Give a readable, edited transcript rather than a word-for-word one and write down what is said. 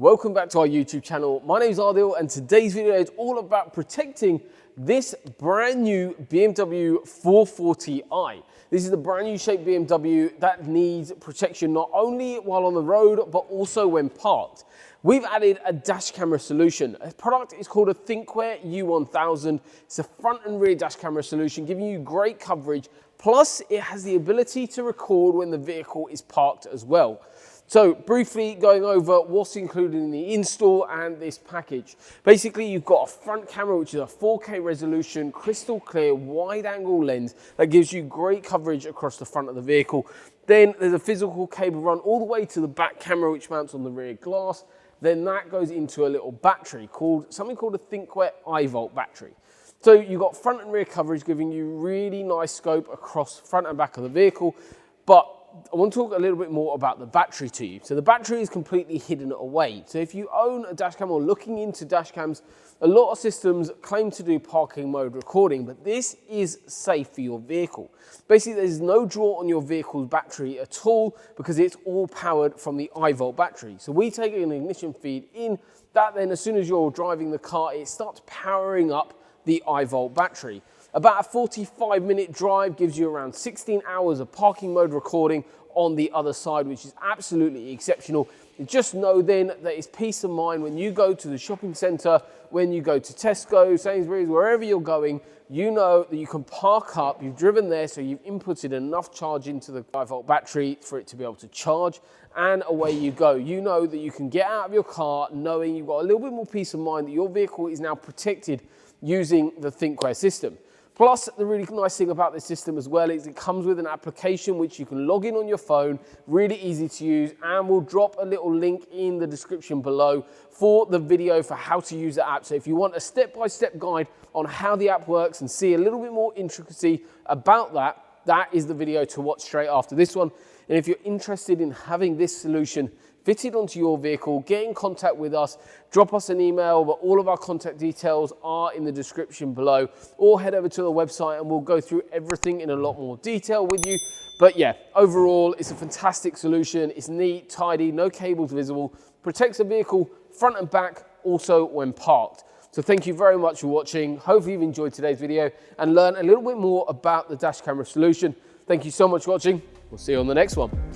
Welcome back to our YouTube channel. My name is Adil and today's video is all about protecting this brand new BMW 440i. This is the brand new shaped BMW that needs protection not only while on the road but also when parked. We've added a dash camera solution. The product is called a Thinkware U1000. It's a front and rear dash camera solution giving you great coverage. Plus it has the ability to record when the vehicle is parked as well. So briefly going over what's included in the install and this package. Basically you've got a front camera which is a 4K resolution, crystal clear, wide angle lens that gives you great coverage across the front of the vehicle. Then there's a physical cable run all the way to the back camera which mounts on the rear glass. Then that goes into a little battery something called a Thinkware Ivolt battery. So you've got front and rear coverage giving you really nice scope across front and back of the vehicle. But I want to talk a little bit more about the battery to you. So the battery is completely hidden away. So if you own a dash cam or looking into dash cams, a lot of systems claim to do parking mode recording, but this is safe for your vehicle. Basically, there's no draw on your vehicle's battery at all because it's all powered from the Ivolt battery. So we take an ignition feed in that, then as soon as you're driving the car, it starts powering up the Ivolt battery. About a 45-minute drive gives you around 16 hours of parking mode recording on the other side, which is absolutely exceptional. You just know then that it's peace of mind when you go to the shopping centre, when you go to Tesco, Sainsbury's, wherever you're going, you know that you can park up, you've driven there, so you've inputted enough charge into the 5-volt battery for it to be able to charge, and away you go. You know that you can get out of your car knowing you've got a little bit more peace of mind that your vehicle is now protected using the Thinkware system. Plus, the really nice thing about this system as well is it comes with an application which you can log in on your phone, really easy to use, and we'll drop a little link in the description below for the video for how to use the app. So if you want a step-by-step guide on how the app works and see a little bit more intricacy about that, that is the video to watch straight after this one. And if you're interested in having this solution fitted onto your vehicle, get in contact with us, drop us an email, but all of our contact details are in the description below, or head over to the website and we'll go through everything in a lot more detail with you. But yeah, overall, it's a fantastic solution. It's neat, tidy, no cables visible, protects the vehicle front and back, also when parked. So thank you very much for watching. Hopefully you've enjoyed today's video and learned a little bit more about the dash camera solution. Thank you so much for watching. We'll see you on the next one.